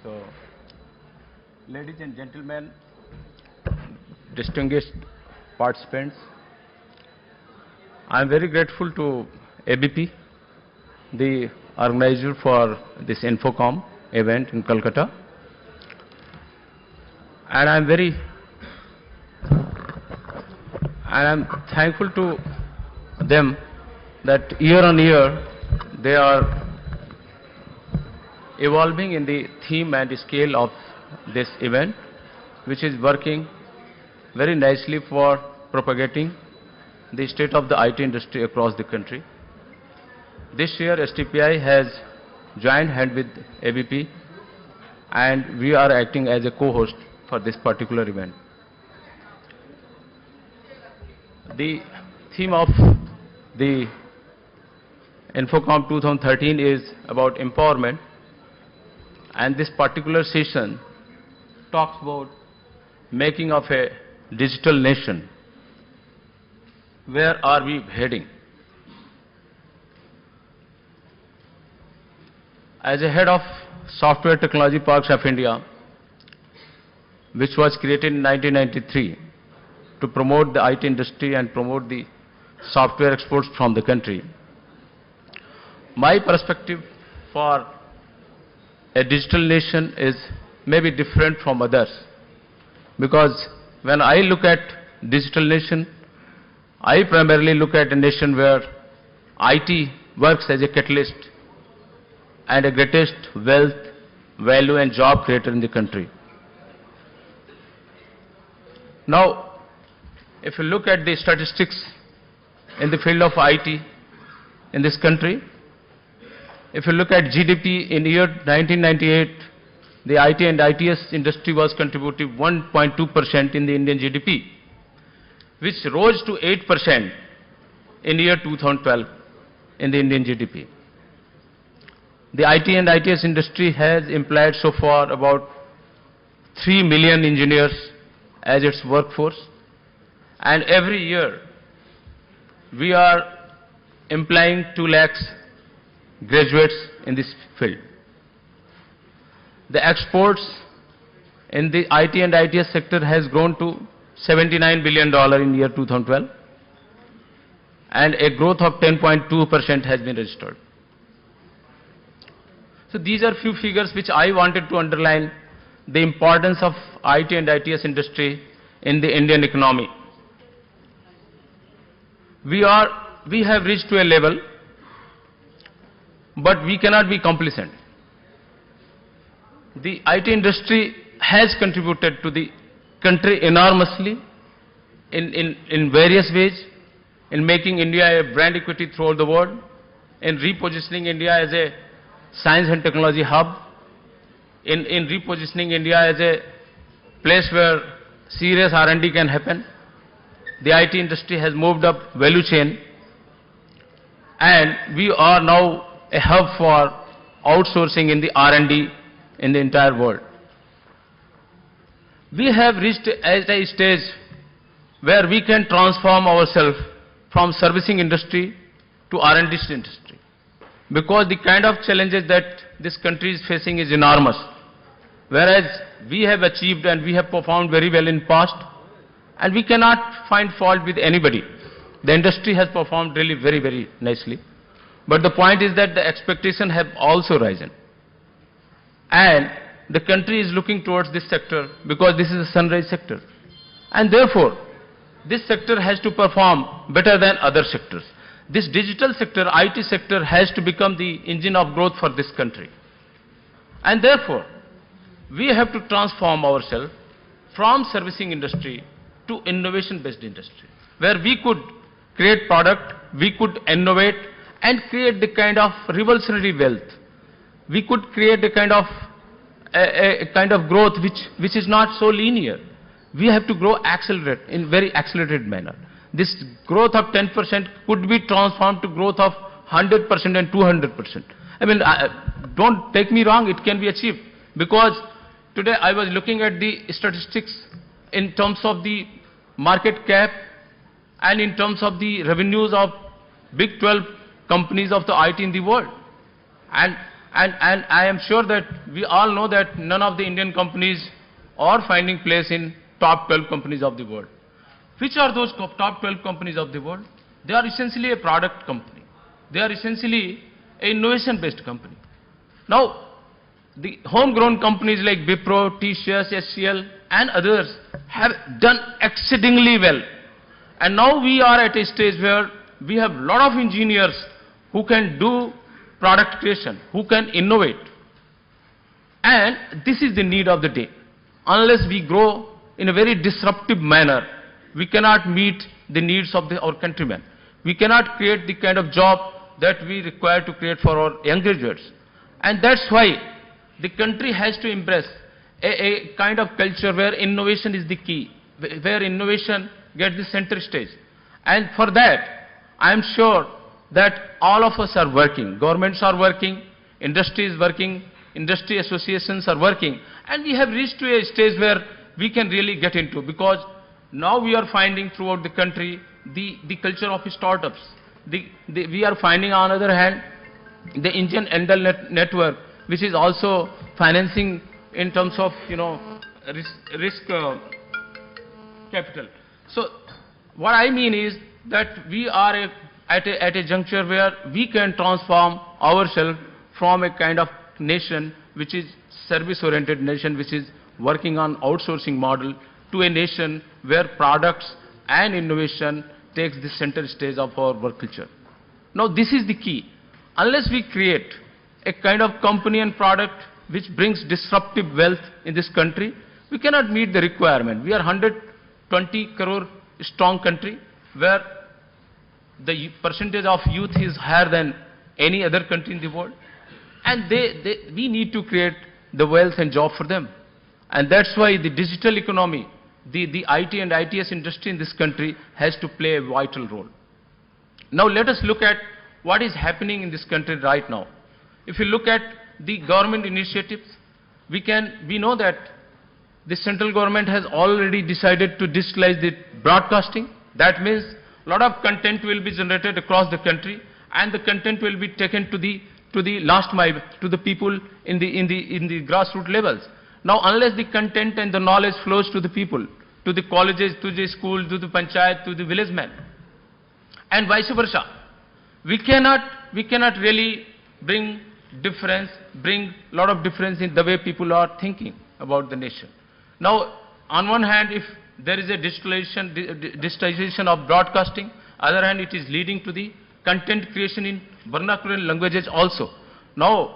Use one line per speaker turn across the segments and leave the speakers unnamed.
So, ladies and gentlemen, distinguished participants, I am very grateful to ABP, the organizer for this Infocom event in Calcutta, and I am thankful to them that year on year they are evolving in the theme and scale of this event, which is working very nicely for propagating the state of the IT industry across the country. This year STPI has joined hand with ABP and we are acting as a co-host for this particular event. The theme of the Infocom 2013 is about empowerment, and this particular session talks about making of a digital nation. Where are we heading? As a head of Software Technology Parks of India, which was created in 1993 to promote the IT industry and promote the software exports from the country, my perspective for a digital nation is maybe different from others, because when I look at digital nation, I primarily look at a nation where IT works as a catalyst and a greatest wealth, value and job creator in the country. Now, if you look at the statistics in the field of IT in this country, if you look at GDP in year 1998, the IT and ITS industry was contributing 1.2% in the Indian GDP, which rose to 8% in year 2012 in the Indian GDP. The IT and ITS industry has employed so far about 3 million engineers as its workforce, and every year we are employing 2 lakhs graduates in this field. The exports in the IT and ITS sector has grown to $79 billion in year 2012, and a growth of 10.2% has been registered. So these are few figures which I wanted to underline the importance of IT and ITS industry in the Indian economy. We have reached to a level, but we cannot be complacent. The IT industry has contributed to the country enormously in various ways, in making India a brand equity throughout the world, in repositioning India as a science and technology hub, in repositioning India as a place where serious R&D can happen. The IT industry has moved up value chain, and we are now a hub for outsourcing in the R&D in the entire world. We have reached at a stage where we can transform ourselves from servicing industry to R&D industry, because the kind of challenges that this country is facing is enormous. Whereas we have achieved and we have performed very well in past, and we cannot find fault with anybody. The industry has performed really very, very nicely. But the point is that the expectations have also risen. And the country is looking towards this sector because this is a sunrise sector. And therefore, this sector has to perform better than other sectors. This digital sector, IT sector, has to become the engine of growth for this country. And therefore, we have to transform ourselves from servicing industry to innovation-based industry, where we could create product, we could innovate and create the kind of revolutionary wealth. We could create a kind of growth which is not so linear. We have to grow in very accelerated manner. This growth of 10% could be transformed to growth of 100% and 200%. I mean, don't take me wrong, it can be achieved, because today I was looking at the statistics in terms of the market cap and in terms of the revenues of big 12 companies of the IT in the world. And And I am sure that we all know that none of the Indian companies are finding place in top 12 companies of the world. Which are those top 12 companies of the world? They are essentially a product company. They are essentially an innovation-based company. Now, the homegrown companies like Wipro, TCS, SCL, and others have done exceedingly well. And now we are at a stage where we have a lot of engineers who can do product creation, who can innovate. And this is the need of the day. Unless we grow in a very disruptive manner, we cannot meet the needs of our countrymen. We cannot create the kind of job that we require to create for our young graduates. And that's why the country has to embrace a kind of culture where innovation is the key, where innovation gets the center stage. And for that, I am sure that all of us are working. Governments are working, industry is working, industry associations are working, and we have reached to a stage where we can really get into, because now we are finding throughout the country the culture of startups. We are finding, on the other hand, the Indian Angel Network, which is also financing in terms of, risk capital. So what I mean is that we are at a juncture where we can transform ourselves from a kind of nation which is service-oriented nation, which is working on outsourcing model, to a nation where products and innovation takes the center stage of our work culture. Now this is the key. Unless we create a kind of company and product which brings disruptive wealth in this country, we cannot meet the requirement. We are 120 crore strong country where the percentage of youth is higher than any other country in the world. And we need to create the wealth and job for them. And that's why the digital economy, the IT and ITS industry in this country has to play a vital role. Now let us look at what is happening in this country right now. If you look at the government initiatives, we know that the central government has already decided to digitalize the broadcasting. That means a lot of content will be generated across the country, and the content will be taken to the last mile, to the people in the grassroots levels. Now, unless the content and the knowledge flows to the people, to the colleges, to the schools, to the panchayat, to the village man, and vice versa, we cannot really bring a lot of difference in the way people are thinking about the nation. Now, on one hand, if there is a digitalization of broadcasting, other hand, it is leading to the content creation in vernacular languages also. Now,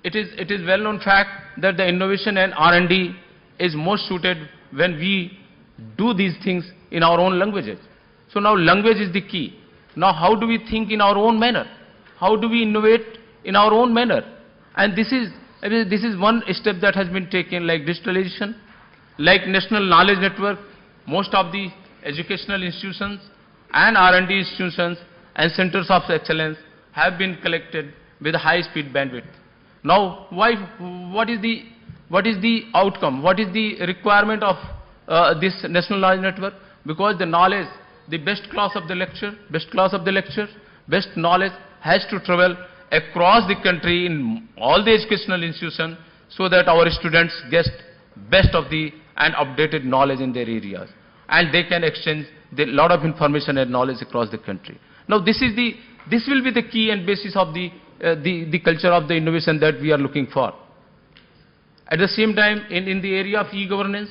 it is well-known fact that the innovation and R&D is most suited when we do these things in our own languages. So now language is the key. Now how do we think in our own manner? How do we innovate in our own manner? And this is one step that has been taken, like digitalization, like National Knowledge Network. Most of the educational institutions and R&D institutions and centers of excellence have been collected with high-speed bandwidth. Now, what is the outcome? What is the requirement of this National Knowledge Network? Because the knowledge, the best class of the lecture, best knowledge has to travel across the country in all the educational institutions, so that our students get best of the and updated knowledge in their areas, and they can exchange a lot of information and knowledge across the country. Now this will be the key and basis of the culture of the innovation that we are looking for. At the same time, in the area of e-governance,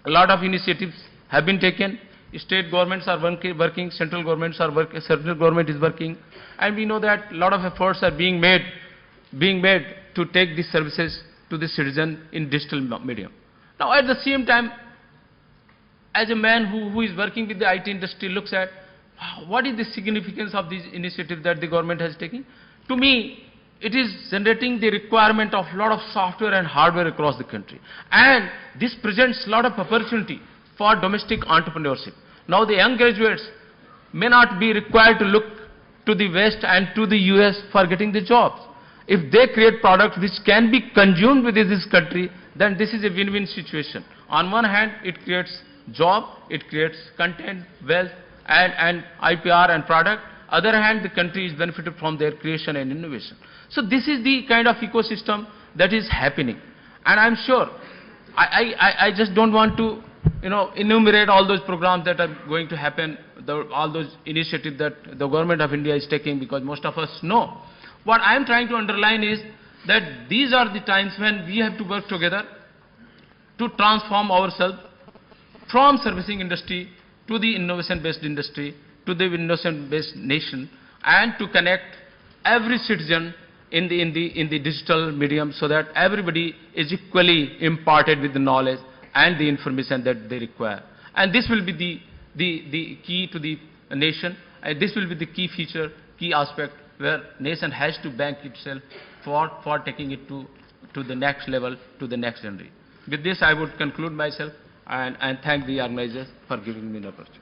a lot of initiatives have been taken. State governments are working, central government is working, and we know that a lot of efforts are being made to take these services to the citizen in digital medium. Now at the same time, as a man who is working with the IT industry looks at what is the significance of these initiatives that the government has taken, to me, it is generating the requirement of a lot of software and hardware across the country. And this presents a lot of opportunity for domestic entrepreneurship. Now the young graduates may not be required to look to the West and to the US for getting the jobs. If they create products which can be consumed within this country, then this is a win-win situation. On one hand, it creates job, it creates content, wealth, and IPR and product. Other hand, the country is benefited from their creation and innovation. So this is the kind of ecosystem that is happening. And I'm sure, I just don't want to, enumerate all those programs that are going to happen, all those initiatives that the government of India is taking, because most of us know. What I'm trying to underline is that these are the times when we have to work together to transform ourselves from servicing industry to the innovation-based industry, to the innovation-based nation, and to connect every citizen in the digital medium, so that everybody is equally imparted with the knowledge and the information that they require. And this will be the key to the nation, and this will be the key feature, key aspect, where nation has to bank itself for taking it to the next level, to the next generation. With this, I would conclude myself and thank the organizers for giving me the opportunity.